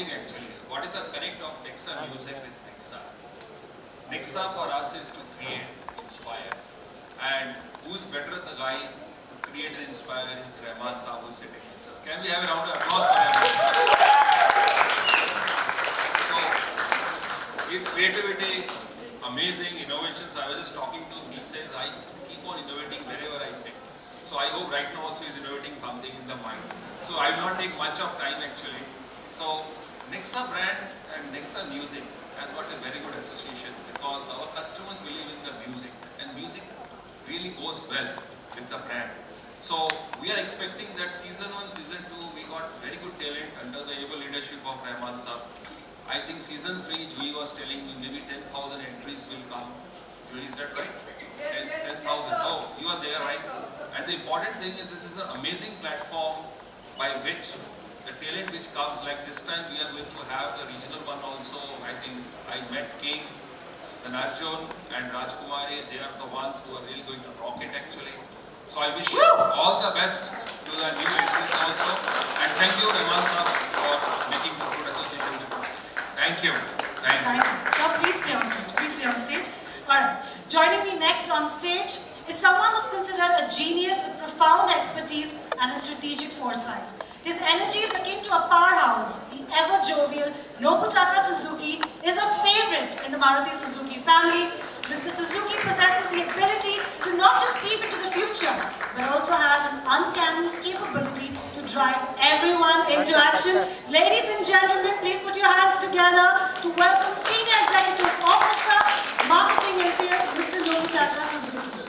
thing actually. What is the connect of Nexa music with Nexa? Nexa for us is to create, inspire. And who's better the guy to create and inspire is Rahman Sahab who's sitting with us. Can we have a round of applause for him? So, his creativity, amazing innovations. I was just talking to him, he says, I keep on innovating wherever I sit. So I hope right now also he's innovating something in the mind. So I will not take much of time actually. So Nexa brand and Nexa music has got a very good association because our customers believe in the music and music really goes well with the brand. So we are expecting that season 1, season 2, we got very good talent under the able leadership of Rahman Sahab. I think season 3, Juhi was telling me maybe 10,000 entries will come. Juhi, is that right? 10,000. Oh, you are there, right? And the important thing is this is an amazing platform by which the talent which comes, like this time we are going to have the regional one also. I think I met King, and Arjun and Kumari. They are the ones who are really going to rock it actually. So I wish all the best to the new entries also. And thank you, Rahman Sahab, for making this good association with me. Thank you. Thank you. So please stay on stage. Please stay on stage. Alright. Joining me next on stage is someone who's considered a genius with profound expertise and a strategic foresight. His energy is akin to a powerhouse. The ever-jovial Nobutaka Suzuki is a favorite in the Maruti Suzuki family. Mr. Suzuki possesses the ability to not just peep into the future, but also has an uncanny capability to drive everyone into action. Ladies and gentlemen, please put your hands together to welcome Senior Executive Officer, Marketing and Sales, Mr. Nobutaka Suzuki.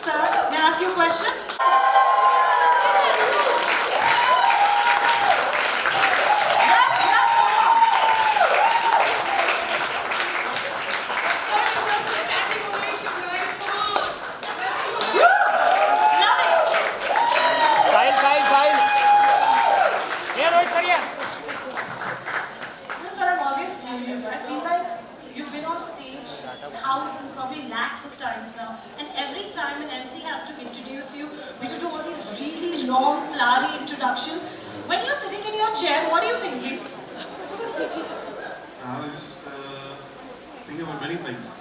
Sir, may I ask you a question? Thousands, probably lakhs of times now, and every time an MC has to introduce you, we have to do all these really long, flowery introductions. When you're sitting in your chair, what are you thinking? I was thinking about many things.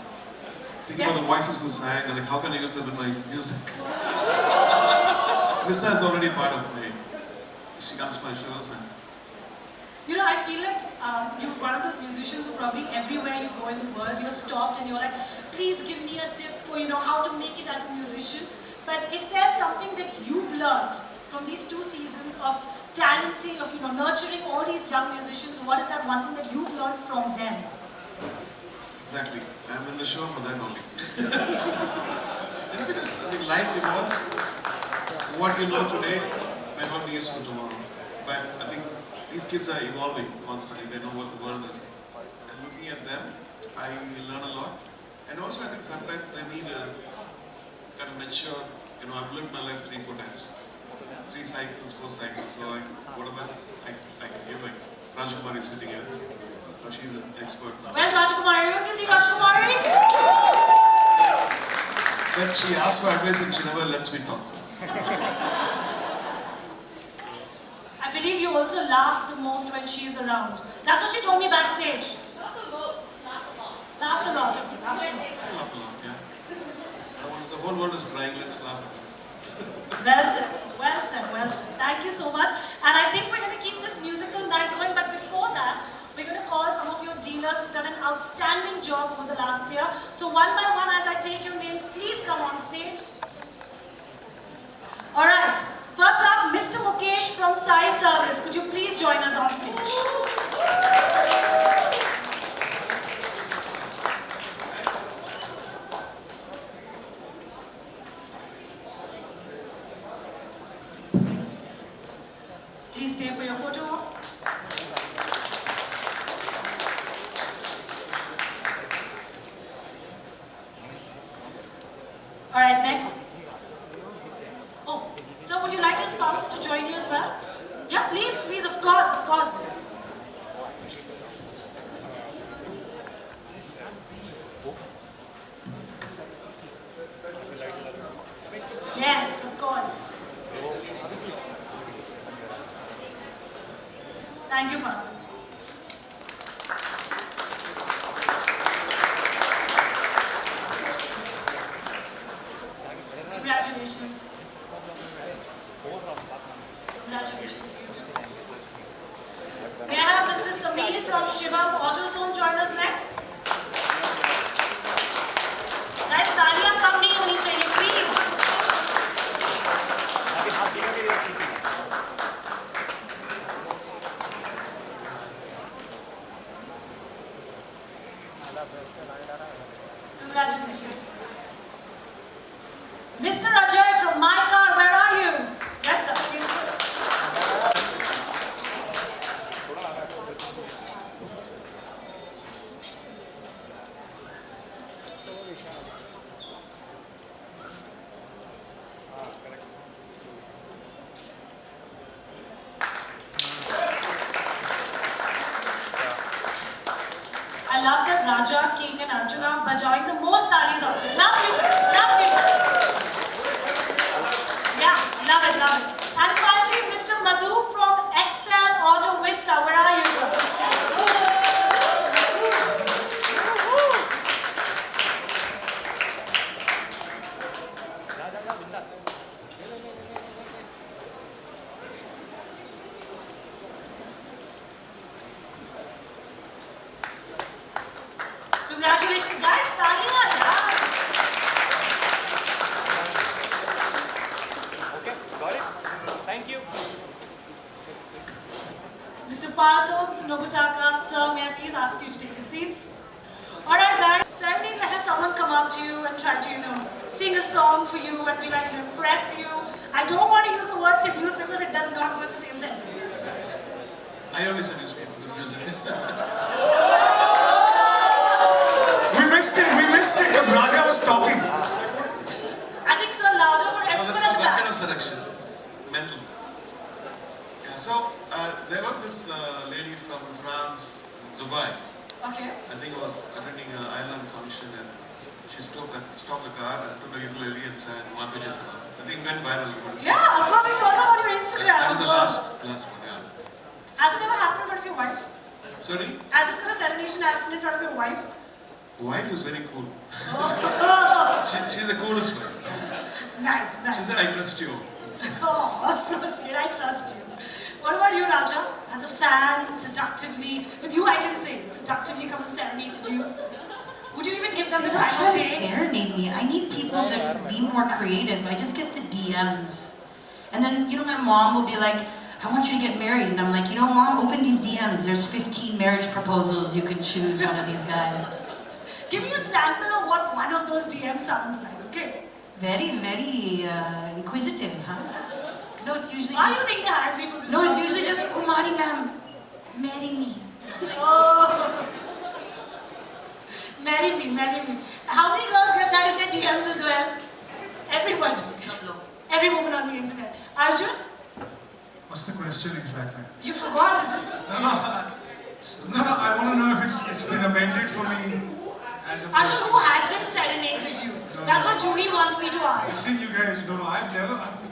Thinking about the voices who sang, like how can I use them in my music? Nexa is already part of me. She comes to my shows and... You know, I feel like you're one of those musicians who probably everywhere you go in the world, you're stopped and you're like, please give me a tip for, how to make it as a musician. But if there's something that you've learned from these 2 seasons of talenting, of, nurturing all these young musicians, what is that one thing that you've learned from them? Exactly. I'm in the show for that only. Because I think life evolves. What you know today might not be useful tomorrow. But I think these kids are evolving constantly. They know what the world is. And looking at them, I learn a lot. And also I think sometimes they need a kind of mature, I've lived my life 3-4 times. 3 cycles, 4 cycles. So whatever I can give, like Kumari is sitting here. She's an expert now. Where's Kumari? You can see Kumari? But she asks for advice and she never lets me talk. I believe you also laugh the most when she's around. That's what she told me backstage. Not the most, laughs a lot. Laughs a lot. Laughs a lot. I laugh a lot, yeah. The whole world is crying, let's laugh at this. Well said, well said, well said. Thank you so much. And I think we're going to keep this musical night going, but before that, we're going to call some of your dealers who've done an outstanding job over the last year. So one by one, as I take your name, please come on stage. Alright, first up, Mr. Mukesh from Sai Service. Could you please join us on stage? Please stay for your photo op. Alright, next. Oh, so would you like your spouse to join you as well? Yeah, please, please, of course, of course. Yes, of course. Thank you, Marcus. from Shivam AutoZone join us next? Guys, तालियां कम नहीं होनी चाहिए, please. Congratulations. Mr. Ajay from My Car, where are you? Yes, sir. Please. I love that Raja, King and Arjuna bajawing the most talis out here. Love you guys. Love you. Yeah, love it, love it. And finally, Mr. Madhu from Excel Auto Vista. Where are you, sir? Congratulations, guys. Talia. Okay, got it. Thank you. Mr. Partham, Mr. Nobutaka, sir, may I please ask you to take your seats? Alright, guys. Certainly, let someone come up to you and try to, sing a song for you and be like, impress you. I don't want to use the word seduce because it does not go in the same sentence. I only seduce people with music. We missed it because Raja was talking. I think so louder for No, everyone that's at the not that kind back. of seduction. It's mental. Yeah, so there was this lady from France, Dubai. Okay. I think I was attending an island function and she stopped the car and took a ukulele and sang one pages. I think it went viral. Yeah, of course we saw that on your Instagram. That was the of course. last one, yeah. Has it ever happened in front of your wife? Sorry? Has this kind of serenation happened in front of your wife? Wife is very cool. Oh, She's the coolest wife. nice, She nice. said, I trust you. Oh, so sweet. I trust you. What about you, Raja? As a fan, seductively, with you I can say, seductively come and serenaded you. Would you even give them the You're not time trying of to day? serenade me. I need people to be more creative. I just get the DMs. And then, my mom will be like, I want you to get married. And I'm like, Mom, open these DMs. There's 15 marriage proposals. You can choose one of these guys. Give me a sample of what one of those DMs sounds like, okay? Very, very inquisitive, huh? No, it's usually Why do you just... think they hired me for this No, job? it's usually just, Kumari ma'am, marry me. Oh. Marry me, marry me. How many girls get that in their DMs as well? Everybody. Every woman on the internet. Arjun, What's the question exactly? you forgot, is it? No, I want to know if it's been amended for me as a Arjun, person. who hasn't serenaded you? No, That's no. what Juhi wants me to You ask. see, you guys don't know. I'm a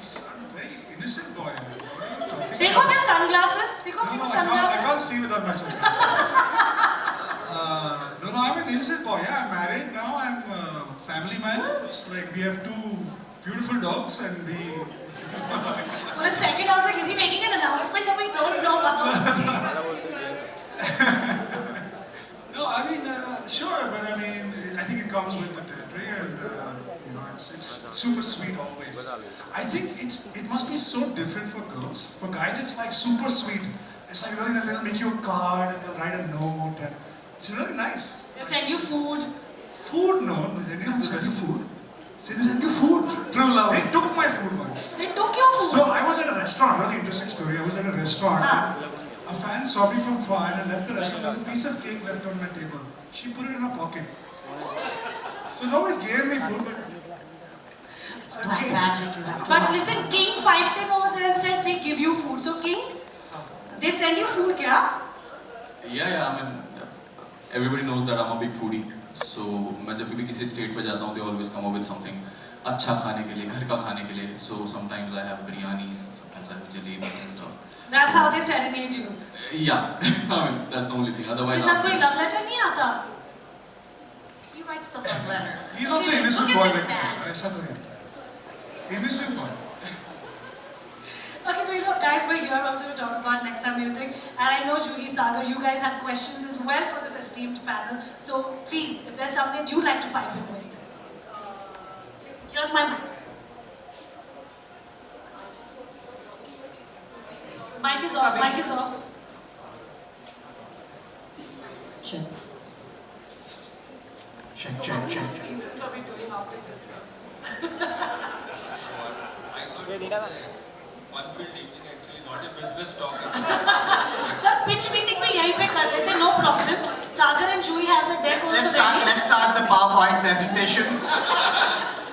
very innocent boy. What are you talking Take about? off your sunglasses. Take off your I sunglasses. can't see without my sunglasses. No, I'm an innocent boy. Yeah, I'm married now. I'm a family man. It's like we have 2 beautiful dogs and we... For a second, I was like, is he making an announcement that we don't know about? No, I mean, sure, but I mean, I think it comes with the territory and, it's super sweet always. I think it must be so different for girls. For guys, it's like super sweet. It's like really, they'll make you a card and they'll write a note and it's really nice. They'll send you food. Food, no, they didn't send you food. See, they send you food. True love. They took my food once. They took your food. So I was at a restaurant, really interesting story. I was at a restaurant and a fan saw me from far and I left the restaurant. There's a piece of cake left on my table. She put it in her pocket. So nobody gave me food, but It's black magic. You have to But watch. listen, King piped in over there and said they give you food. So King, they've sent you food, kya? Yeah, I mean, everybody knows that I'm a big foodie. So मैं जब भी किसी state पे जाता हूँ, they always come up with something अच्छा खाने के लिए, घर का खाने के लिए. So sometimes I have biryanis, sometimes I have jalebis and stuff. That's how they serenade you. Yeah, I mean that's the only thing. So Otherwise, इसका कोई love letter नहीं आता? He writes the love letters. he's also innocent Look boy. at this Like man. ऐसा तो नहीं होता है. Innocent boy. Okay, but guys, we're here also to talk about Nexa music. And I know Juhi, Sagar, you guys have questions as well for this esteemed panel. So please, if there's something you'd like to pipe in with. Here's my mic. Mic is off, mic is off. Check. Check, So check, how many check. seasons are we doing after this? I thought it was a fun-filled evening actually, not a business talk. Sir, pitch meeting में यहीं पे कर लेते, no problem. Sagar and Juhi have the deck also ready. Let's start the PowerPoint presentation.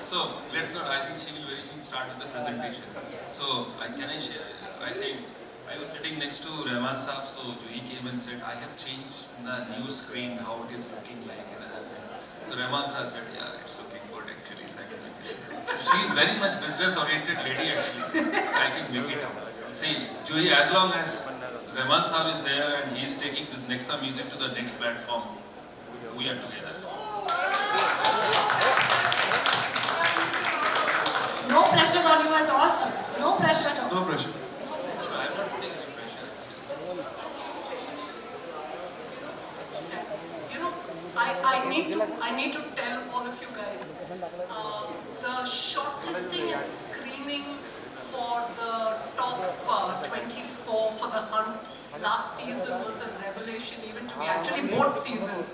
So let's not. I think she will very soon start with the presentation. So can I share? I think I was sitting next to Rahman Saab, so Juhi came and said, I have changed the new screen, how it is looking like and other thing. So Rahman Saab said, yeah, it's looking good actually. So I can make it. She is very much business-oriented lady actually. So I can make it out. See, Juhi, as long as Rahman Saab is there and he is taking this Nexa music to the next platform, we are together. No pressure on you at all, sir. No pressure at all. No pressure. So I'm not putting any pressure actually. You know, I need to tell all of you guys, the shortlisting and screening for the top 24 for the Hunt last season was a revelation even to me. Actually, both seasons.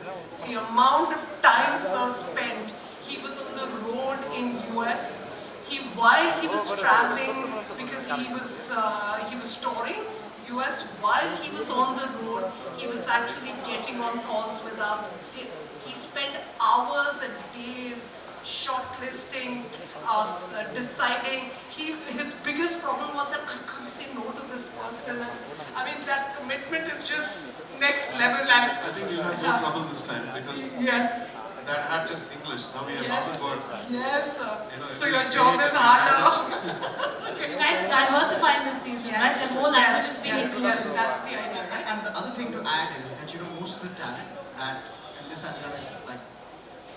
The amount of time Sir spent. He was on the road in US. While he was traveling, because he was touring US, while he was on the road, he was actually getting on calls with us. He spent hours and days shortlisting us, deciding. His biggest problem was that I can't say no to this person. And I mean, that commitment is just next level. And I think we'll have no trouble this time because yes. that had just English. Now we have Yes, Bangla. yes, sir. You know, So every your state job is and harder. You guys are diversifying this season, right? The more languages being yes, included. that's the idea, right? And the other thing to add is that most of the talent that in this like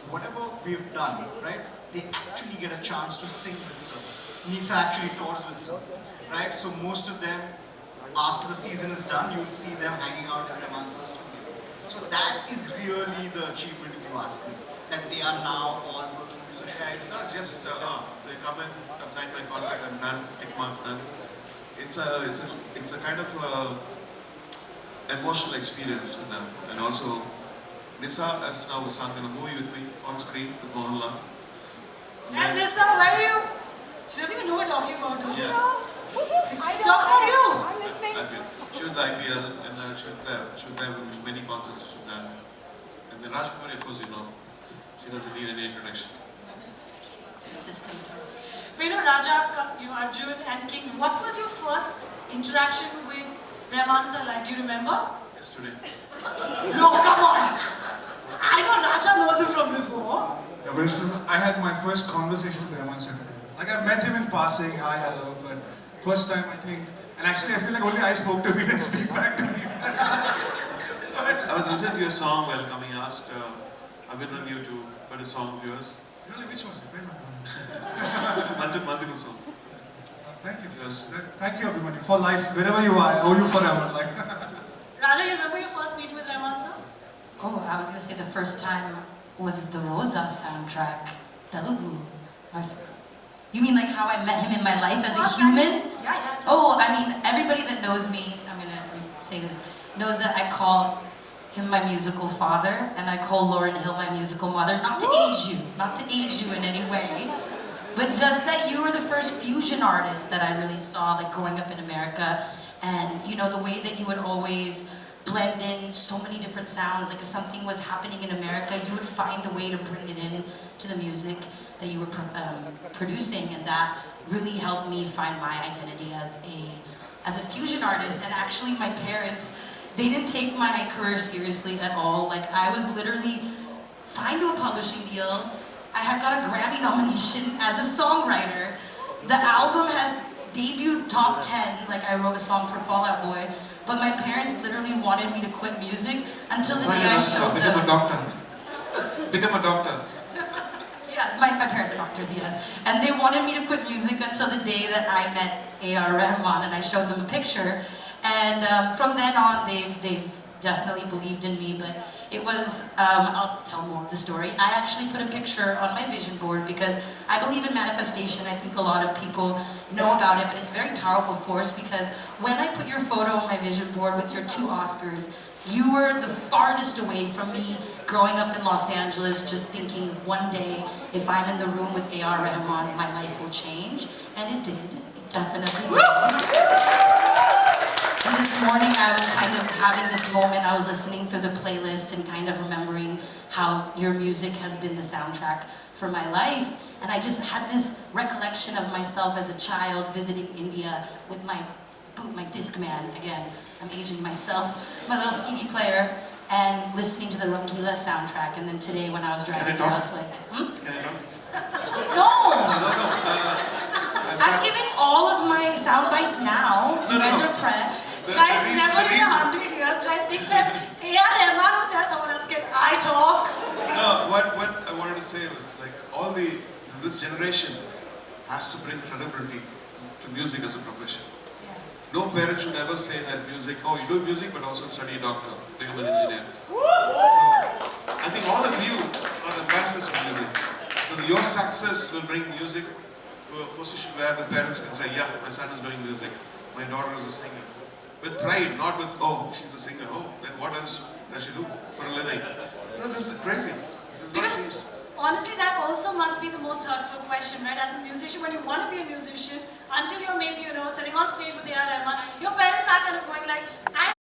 whatever we've done, right? They actually get a chance to sing with Sir. Nisa actually tours with Sir, right? So most of them, after the season is done, you'll see them hanging out in Rahman Sir's studio. So that is really the achievement, if you ask me, that they are now all working musicians. Yeah, it's not just they come in, sign my contract, I'm done, tick mark, done. It's a kind of emotional experience with them, and also Nisa has now sung in a movie with me on screen with Mohanlal. Yes, Nisa, where are you? She doesn't even know what we're talking about. Yeah. Talk about you. IPL. She was the IPL, and she was there. She was there with many concerts. She was there. And then Kumari, of course, she doesn't need any introduction. Assistant. Raja, Arjun and King, what was your first interaction with Rahman sir like? Do you remember? Yesterday. No, come on. I know Raja knows him from before. I had my first conversation with Rahman Sir today. Like I met him in passing, hi, hello, but first time I think, and actually I feel like only I spoke to him, he didn't speak back to me. I was listening to your song while coming. Asked, I've been on YouTube, but a song of yours. Really, which was it? Where's that one? Multiple songs. Thank you. Yes. Thank you everybody, for life, wherever you are, I owe you forever. Like. Raja, you remember your first meeting with Rahman sir? Oh, I was gonna say the first time was the Rosa soundtrack, Telugu. You mean like how I met him in my life as a First time? human? Yeah. Oh, I mean, everybody that knows me, I'm gonna say this, knows that I call him my musical father, and I call Lauryn Hill my musical mother, not to age you in any way, but just that you were the first fusion artist that I really saw, like growing up in America, and the way that you would always blend in so many different sounds, like if something was happening in America, you would find a way to bring it in to the music that you were producing, and that really helped me find my identity as a fusion artist. And actually my parents, they didn't take my career seriously at all. Like I was literally signed to a publishing deal. I had got a Grammy nomination as a songwriter. The album had debuted top 10, like I wrote a song for Fall Out Boy, but my parents literally wanted me to quit music until the day I showed them. Become a doctor. Become a doctor. Yeah, Yeah, my parents are doctors, yes. And they wanted me to quit music until the day that I met A.R. Rahman, and I showed them a picture. And from then on, they've definitely believed in me, but it was, I'll tell more of the story. I actually put a picture on my vision board because I believe in manifestation. I think a lot of people know about it, but it's a very powerful force because when I put your photo on my vision board with your 2 Oscars, you were the farthest away from me growing up in Los Angeles, just thinking one day, if I'm in the room with A.R. Rahman, my life will change. And it did. It definitely did. And this morning I was kind of having this moment. I was listening through the playlist and kind of remembering how your music has been the soundtrack for my life. And I just had this recollection of myself as a child visiting India with my Discman, again, I'm aging myself, my little CD player, and listening to the Rangila soundtrack. And then today when I was driving here, I was like, Can I talk? No! I'm giving all of my sound bites now. You guys are pressed. Guys, never in 100 years, right? Think that A.R. Rahman would tell someone else, can I talk? No, what I wanted to say was like this generation has to bring credibility to music as a profession. No parent should ever say that music, oh, you do music but also study doctor, become an engineer. So I think all of you are the ambassadors for music. So your success will bring music to a position where the parents can say, yeah, my son is doing music, my daughter is a singer. With pride, not with, oh, she's a singer, oh, then what else does she do for a living? No, this is crazy. This is not changed. Honestly, that also must be the most hurtful question, right? As a musician, when you want to be a musician, until you're maybe, sitting on stage with A.R. Rahman, your parents are kind of going like, I'm